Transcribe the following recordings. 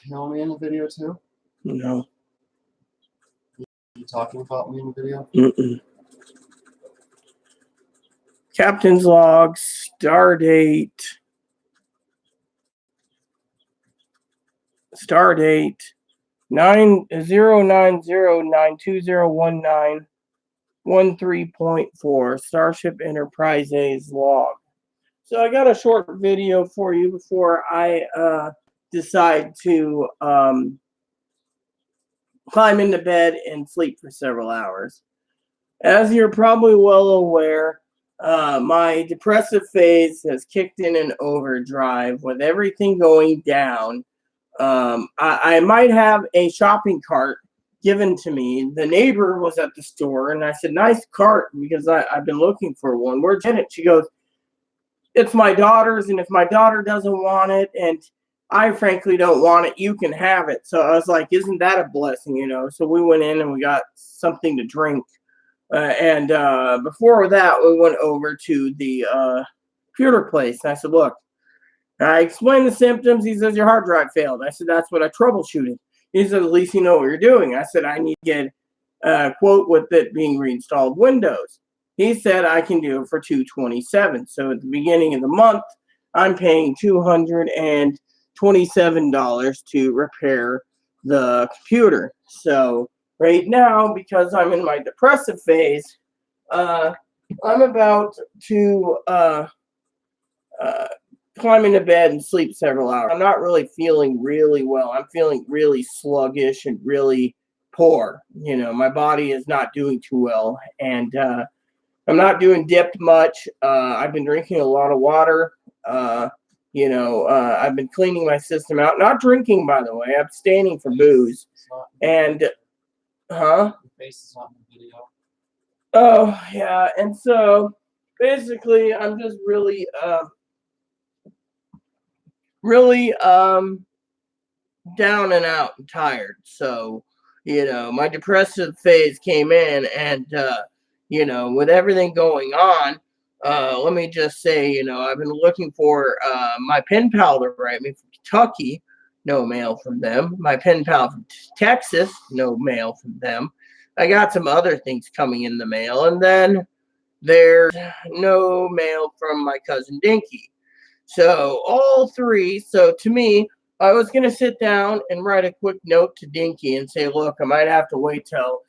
You know me in the video too? No. You talking about me in the video? Mm-mm. Captain's log, stardate 9090920191.3.4 Starship Enterprise's log. So I got a short video for you before I decide to climb into bed and sleep for several hours. As you're probably well aware, my depressive phase has kicked in overdrive with everything going down. I might have a shopping cart given to me. The neighbor was at the store, and I said, "Nice cart," because I've been looking for one. Where'd you get it? She goes, "It's my daughter's, and if my daughter doesn't want it, and I frankly don't want it, you can have it." So I was like, "Isn't that a blessing, you know?" So we went in and we got something to drink. And before that, we went over to the computer place. And I said, "Look," I explained the symptoms. He says, "Your hard drive failed." I said, "That's what I troubleshooted." He said, "At least you know what you're doing." I said, "I need to get a quote with it being reinstalled Windows." He said, "I can do it for $227. So at the beginning of the month, I'm paying $227 to repair the computer. So right now, because I'm in my depressive phase, I'm about to climb into bed and sleep several hours. I'm not really feeling really well. I'm feeling really sluggish and really poor. You know, my body is not doing too well, and I'm not doing dipped much. I've been drinking a lot of water. I've been cleaning my system out. Not drinking, by the way, abstaining from booze. And, Your face is not in the video. Oh, yeah. And so, basically, I'm just really down and out and tired. So, my depressive phase came in, and with everything going on, let me just say, I've been looking for my pen pal to write me from Kentucky. No mail from them. My pen pal from Texas. No mail from them. I got some other things coming in the mail, and then there's no mail from my cousin Dinky. So all three. So to me, I was going to sit down and write a quick note to Dinky and say, "Look, I might have to wait till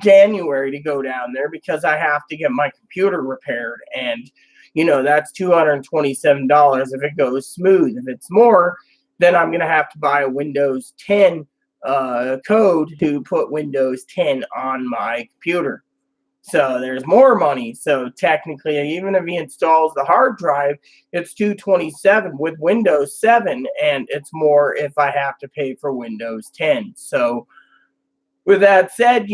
January to go down there because I have to get my computer repaired. And, that's $227 if it goes smooth. If it's more, then I'm going to have to buy a Windows 10 code to put Windows 10 on my computer. So there's more money. So technically, even if he installs the hard drive, it's $227 with Windows 7, and it's more if I have to pay for Windows 10. So with that said,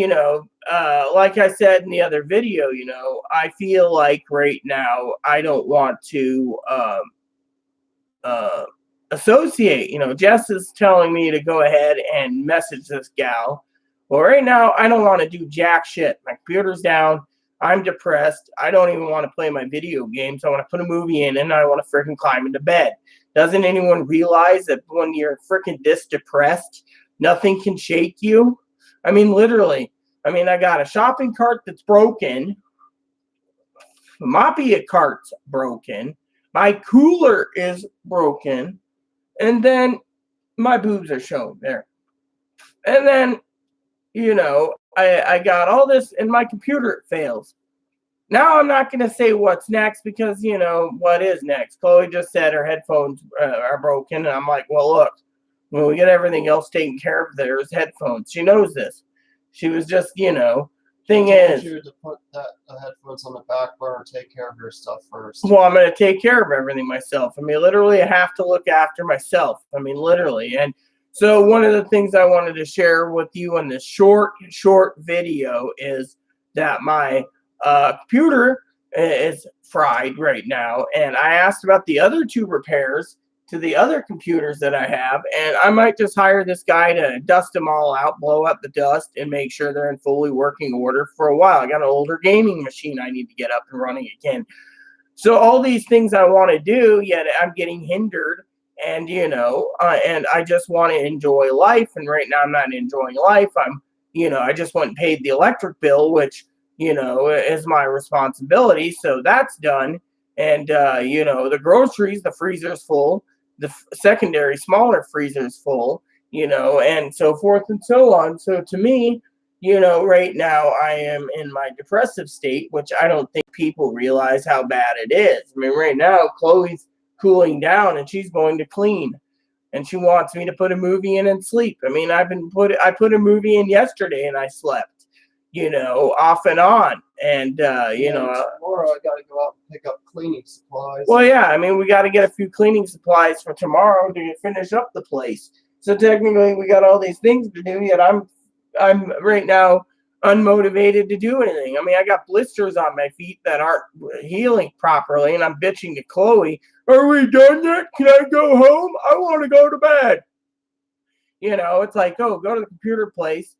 like I said in the other video, I feel like right now I don't want to associate. Jess is telling me to go ahead and message this gal. Well, right now, I don't want to do jack shit. My computer's down. I'm depressed. I don't even want to play my video games. I want to put a movie in, and I want to freaking climb into bed. Doesn't anyone realize that when you're freaking this depressed, nothing can shake you? I mean, literally. I got a shopping cart that's broken. My cart's broken. My cooler is broken. And then my boobs are showing there. And then, I got all this, and my computer fails. Now I'm not going to say what's next because, what is next? Chloe just said her headphones are broken. And I'm like, well, look, when we get everything else taken care of, there's headphones. She knows this. She was just, thing is. You to put the headphones on the back burner, take care of your stuff first. Well, I'm going to take care of everything myself. Literally, I have to look after myself. Literally. And so one of the things I wanted to share with you in this short video is that my computer is fried right now. And I asked about the other two repairs to the other computers that I have, and I might just hire this guy to dust them all out, blow up the dust, and make sure they're in fully working order for a while. I got an older gaming machine I need to get up and running again. So all these things I want to do, yet I'm getting hindered, And and I just want to enjoy life. And right now I'm not enjoying life. I just went and paid the electric bill, which is my responsibility. So that's done. And the groceries, the freezer's full, the secondary smaller freezer's full, and so forth and so on. So to me, right now I am in my depressive state, which I don't think people realize how bad it is. I mean, right now Chloe's cooling down and she's going to clean, and she wants me to put a movie in and sleep. I mean, I put a movie in yesterday and I slept, off and on. And tomorrow I gotta go out and pick up cleaning supplies. well, yeah, I mean, we got to get a few cleaning supplies for tomorrow to finish up the place. So technically we got all these things to do, yet I'm right now unmotivated to do anything. I mean, I got blisters on my feet that aren't healing properly, and I'm bitching to Chloe, "Are we done yet? Can I go home? I want to go to bed." It's like, oh, go to the computer place,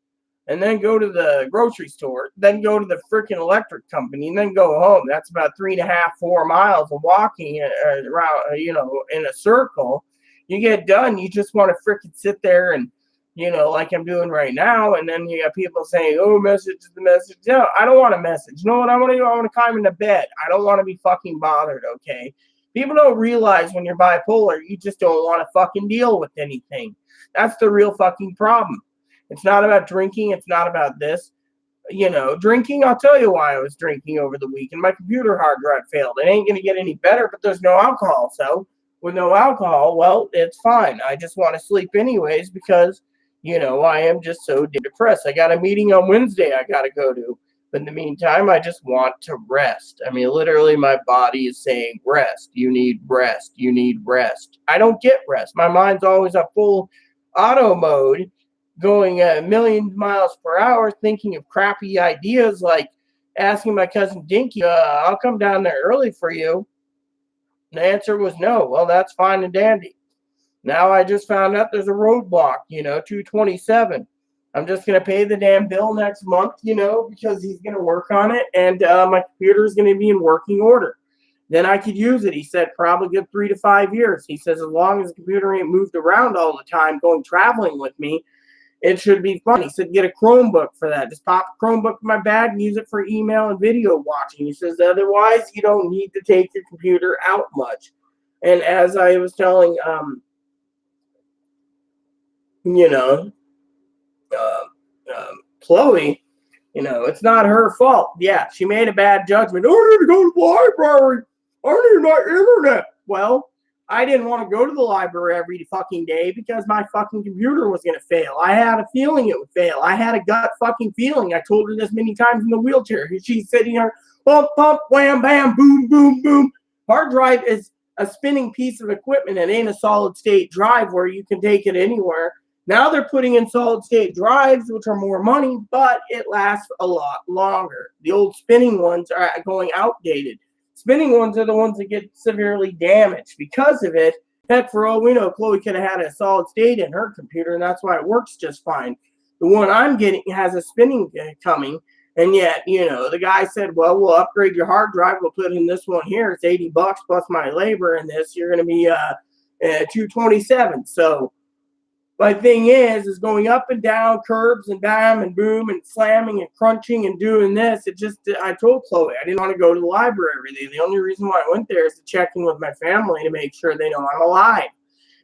and then go to the grocery store, then go to the freaking electric company, and then go home. That's about 3.5, 4 miles of walking around, in a circle. You get done, you just want to freaking sit there and, like I'm doing right now. And then you got people saying, "Oh, message is the message." No, I don't want a message. You know what I want to do? I want to climb into bed. I don't want to be fucking bothered, okay? People don't realize when you're bipolar, you just don't want to fucking deal with anything. That's the real fucking problem. It's not about drinking. It's not about this. Drinking, I'll tell you why I was drinking over the weekend. My computer hard drive failed. It ain't going to get any better, but there's no alcohol. So with no alcohol, well, it's fine. I just want to sleep anyways because, I am just so depressed. I got a meeting on Wednesday I got to go to. But in the meantime, I just want to rest. I mean, literally, my body is saying, rest. You need rest. You need rest. I don't get rest. My mind's always at full auto mode, going a million miles per hour, thinking of crappy ideas like asking my cousin Dinky, "I'll come down there early for you." And the answer was no. Well, that's fine and dandy. Now I just found out there's a roadblock, 227. I'm just going to pay the damn bill next month, because he's going to work on it, and my computer is going to be in working order. Then I could use it. He said probably good 3 to 5 years. He says as long as the computer ain't moved around all the time going traveling with me, it should be fun. He said get a Chromebook for that. Just pop a Chromebook in my bag and use it for email and video watching. He says otherwise you don't need to take your computer out much. And as I was telling, Chloe, it's not her fault. Yeah, she made a bad judgment. "I need to go to the library. I need my internet." Well, I didn't want to go to the library every fucking day because my fucking computer was going to fail. I had a feeling it would fail. I had a gut fucking feeling. I told her this many times in the wheelchair. She's sitting there, bump, bump, wham, bam, boom, boom, boom. Hard drive is a spinning piece of equipment. It ain't a solid state drive where you can take it anywhere. Now they're putting in solid state drives, which are more money, but it lasts a lot longer. The old spinning ones are going outdated. Spinning ones are the ones that get severely damaged because of it. Heck, for all we know, Chloe could have had a solid state in her computer, and that's why it works just fine. The one I'm getting has a spinning coming, and yet, the guy said, "Well, we'll upgrade your hard drive. We'll put in this one here. It's $80 plus my labor in this. You're going to be 227." So my thing is going up and down curbs and bam and boom and slamming and crunching and doing this. I told Chloe I didn't want to go to the library every day. The only reason why I went there is to check in with my family to make sure they know I'm alive.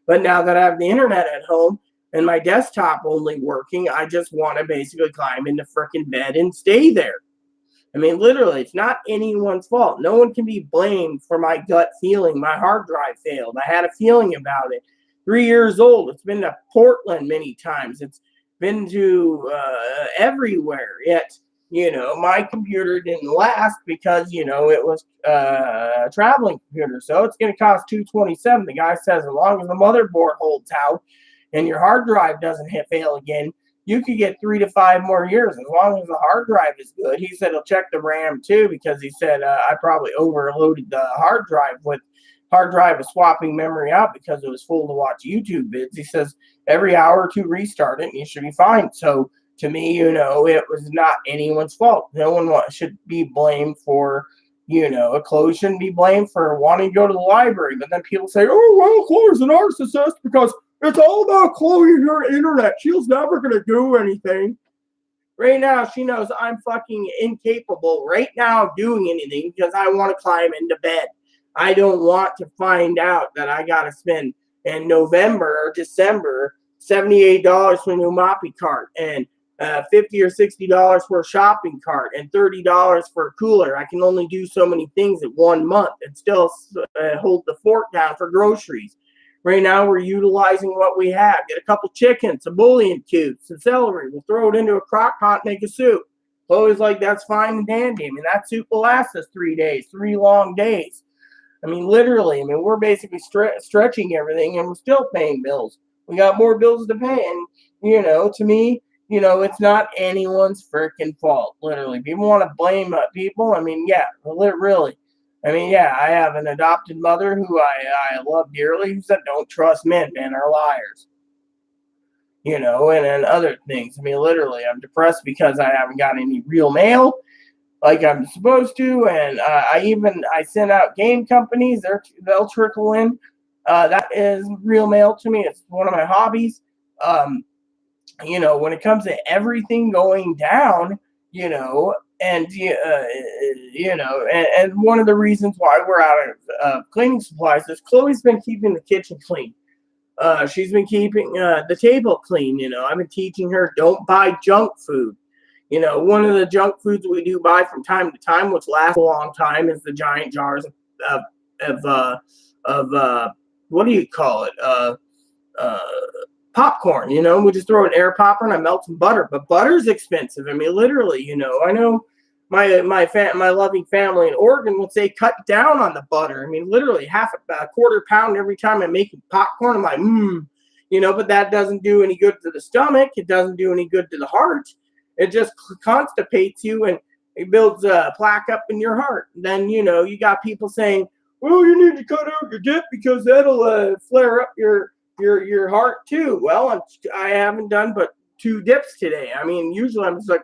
But now that I have the internet at home and my desktop only working, I just want to basically climb into frickin' bed and stay there. I mean, literally, it's not anyone's fault. No one can be blamed for my gut feeling. My hard drive failed. I had a feeling about it. 3 years old. It's been to Portland many times. It's been to everywhere. Yet, my computer didn't last because, it was a traveling computer. So it's going to cost $227. The guy says as long as the motherboard holds out and your hard drive doesn't fail again, you could get 3 to 5 more years as long as the hard drive is good. He said he'll check the RAM too because he said I probably overloaded the hard drive with hard drive was swapping memory out because it was full to watch YouTube vids. He says every hour or two restart it and you should be fine. So to me, it was not anyone's fault. No one should be blamed for Chloe shouldn't be blamed for wanting to go to the library. But then people say, oh, well, Chloe's a narcissist because it's all about Chloe and her internet. She's never going to do anything. Right now, she knows I'm fucking incapable right now of doing anything because I want to climb into bed. I don't want to find out that I got to spend in November or December $78 for a new moppy cart and $50 or $60 for a shopping cart and $30 for a cooler. I can only do so many things in 1 month and still hold the fort down for groceries. Right now, we're utilizing what we have. Get a couple chickens, some bouillon cubes, some celery. We'll throw it into a crock pot and make a soup. Chloe's like, that's fine and dandy. I mean, that soup will last us 3 days, 3 long days. I mean, literally. I mean, we're basically stretching everything, and we're still paying bills. We got more bills to pay. And, to me, it's not anyone's freaking fault, literally. People want to blame people. I mean, yeah, really. I mean, yeah, I have an adopted mother who I love dearly who said, don't trust men. Men are liars. And then other things. I mean, literally, I'm depressed because I haven't got any real mail like I'm supposed to. And I send out game companies. They'll trickle in. That is real mail to me. It's one of my hobbies. When it comes to everything going down, and one of the reasons why we're out of cleaning supplies is Chloe's been keeping the kitchen clean. She's been keeping the table clean. I've been teaching her don't buy junk food. One of the junk foods we do buy from time to time, which lasts a long time, is the giant jars of what do you call it? Popcorn. We just throw an air popper and I melt some butter. But butter's expensive. I mean, literally. I know my loving family in Oregon would say cut down on the butter. I mean, literally a quarter pound every time I'm making popcorn. I'm like, but that doesn't do any good to the stomach. It doesn't do any good to the heart. It just constipates you and it builds a plaque up in your heart. And then, you got people saying, well, you need to cut out your dip because that'll flare up your heart too. Well, I haven't done but 2 dips today. I mean, usually I'm just like,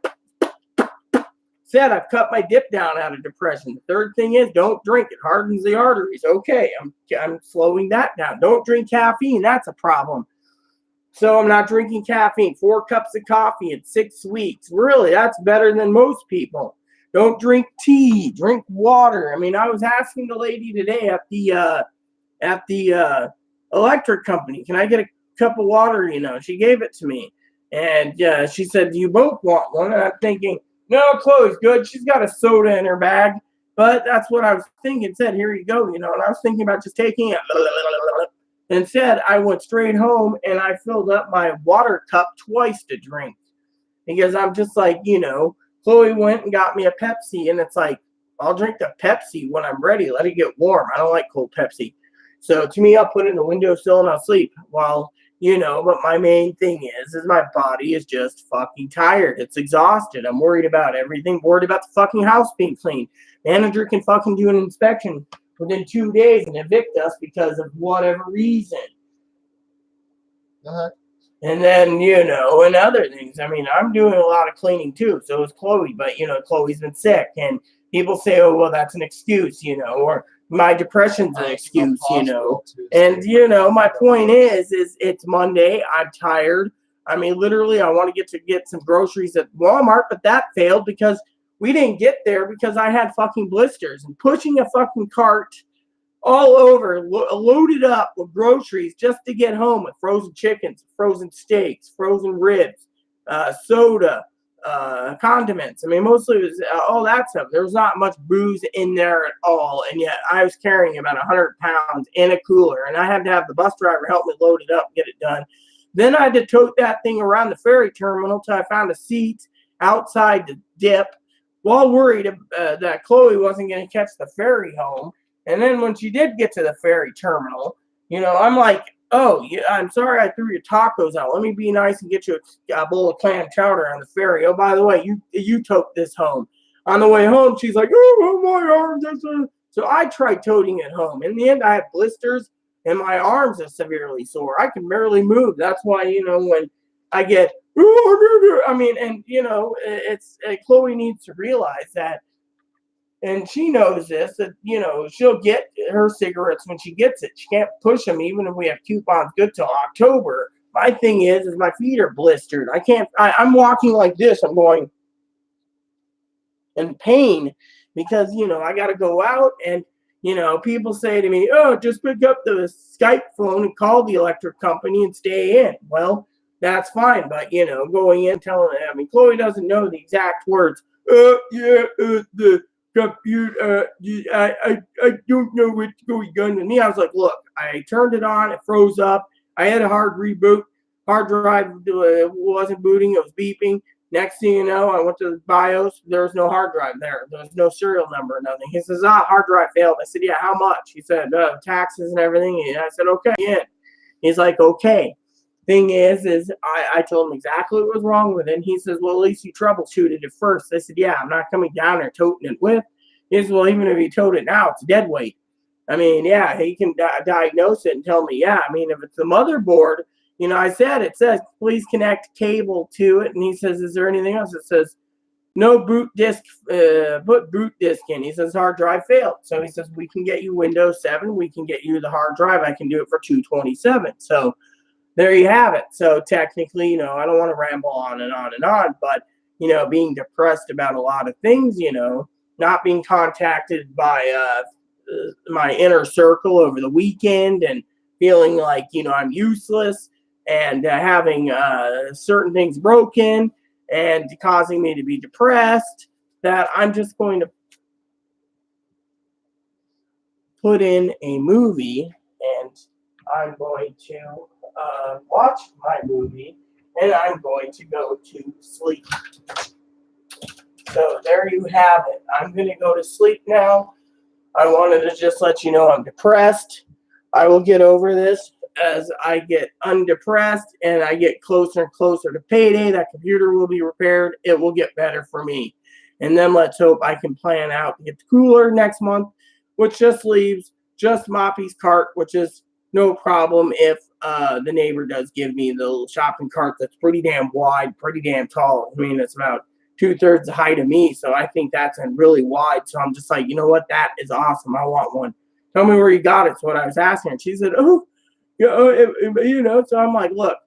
I've cut my dip down out of depression. The third thing is don't drink. It hardens the arteries. Okay, I'm slowing that down. Don't drink caffeine. That's a problem. So I'm not drinking caffeine. 4 cups of coffee in 6 weeks. Really, that's better than most people. Don't drink tea. Drink water. I mean, I was asking the lady today at the electric company, can I get a cup of water? She gave it to me. And she said, do you both want one? And I'm thinking, no, Chloe's good. She's got a soda in her bag. But that's what I was thinking. Said, here you go. And I was thinking about just taking it. Instead, I went straight home and I filled up my water cup twice to drink. Because I'm just like, Chloe went and got me a Pepsi. And it's like, I'll drink the Pepsi when I'm ready. Let it get warm. I don't like cold Pepsi. So to me, I'll put it in the windowsill and I'll sleep. Well, but my main thing is my body is just fucking tired. It's exhausted. I'm worried about everything. Worried about the fucking house being clean. Manager can fucking do an inspection within 2 days and evict us because of whatever reason. Uh-huh. And then, and other things. I mean, I'm doing a lot of cleaning too. So is Chloe. But, Chloe's been sick. And people say, oh, well, that's an excuse, or my depression's an excuse, And, my point is it's Monday. I'm tired. I mean, literally, I want to get some groceries at Walmart, but that failed because we didn't get there because I had fucking blisters. And pushing a fucking cart all over, loaded up with groceries just to get home with frozen chickens, frozen steaks, frozen ribs, soda, condiments. I mean, mostly it was all that stuff. There was not much booze in there at all, and yet I was carrying about 100 pounds in a cooler, and I had to have the bus driver help me load it up and get it done. Then I had to tote that thing around the ferry terminal till I found a seat outside the dip, while worried that Chloe wasn't going to catch the ferry home. And then when she did get to the ferry terminal, I'm like, oh, yeah, I'm sorry I threw your tacos out. Let me be nice and get you a bowl of clam chowder on the ferry. Oh, by the way, you tote this home. On the way home, she's like, oh, my arms. So I tried toting it home. In the end, I had blisters and my arms are severely sore. I can barely move. That's why, when I get, I mean, and, it's Chloe needs to realize that and she knows this, that, she'll get her cigarettes when she gets it. She can't push them even if we have coupons good till October. My thing is my feet are blistered. I'm walking like this. I'm going in pain because, I got to go out and, people say to me, oh, just pick up the Skype phone and call the electric company and stay in. Well, that's fine. But, going in, Chloe doesn't know the exact words. The computer, I don't know what's going on with me. I was like, look, I turned it on, it froze up. I had a hard reboot. Hard drive wasn't booting, it was beeping. Next thing you know, I went to the BIOS. There was no hard drive there. There was no serial number, nothing. He says, hard drive failed. I said, yeah, how much? He said, taxes and everything. And I said, okay, yeah. He's like, okay. Thing is I told him exactly what was wrong with it. And he says, well, at least you troubleshooted it first. I said, yeah, I'm not coming down there toting it with. He says, well, even if you towed it now, it's dead weight. I mean, yeah, he can diagnose it and tell me, yeah. I mean, if it's the motherboard, it says, please connect cable to it. And he says, is there anything else? It says, no boot disk, put boot disk in. He says, hard drive failed. So he says, we can get you Windows 7. We can get you the hard drive. I can do it for $227. So there you have it. So technically, I don't want to ramble on and on and on, but, being depressed about a lot of things, not being contacted by my inner circle over the weekend and feeling like, I'm useless and having certain things broken and causing me to be depressed, that I'm just going to put in a movie and I'm going to watch my movie and I'm going to go to sleep. So there you have it. I'm going to go to sleep now. I wanted to just let you know I'm depressed. I will get over this as I get undepressed and I get closer and closer to payday. That computer will be repaired. It will get better for me. And then let's hope I can plan out to get the cooler next month, which just leaves just Moppy's cart, which is no problem if the neighbor does give me the little shopping cart that's pretty damn wide, pretty damn tall. I mean, it's about 2/3 the height of me, so I think that's really wide. So I'm just like, you know what? That is awesome. I want one. Tell me where you got it. That's what I was asking. And she said, oh, yeah, so I'm like, look,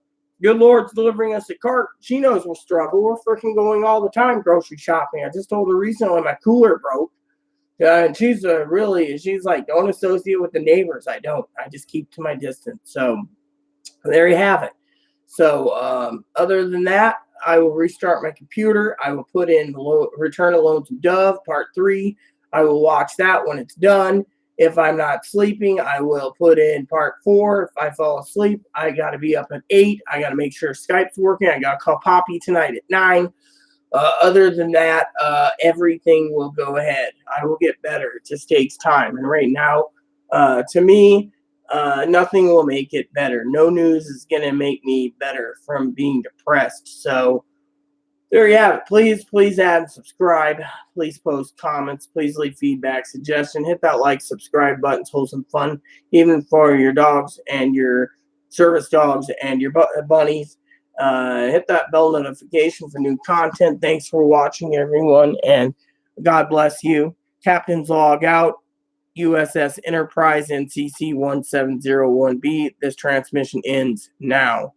good Lord's delivering us a cart. She knows we'll struggle. We're freaking going all the time grocery shopping. I just told her recently my cooler broke. And she's like, don't associate with the neighbors. I don't. I just keep to my distance. So there you have it. So other than that, I will restart my computer. I will put in Return of Lonesome Dove Part 3. I will watch that when it's done. If I'm not sleeping, I will put in Part 4. If I fall asleep, I got to be up at 8. I got to make sure Skype's working. I got to call Poppy tonight at 9. Other than that, everything will go ahead. I will get better. It just takes time. And right now, to me, nothing will make it better. No news is going to make me better from being depressed. So there you have it. Please add and subscribe. Please post comments. Please leave feedback, suggestion. Hit that like, subscribe button. It's wholesome fun, even for your dogs and your service dogs and your bunnies. Hit that bell notification for new content. Thanks for watching, everyone, and God bless you. Captain's log out. USS Enterprise NCC 1701B. This transmission ends now.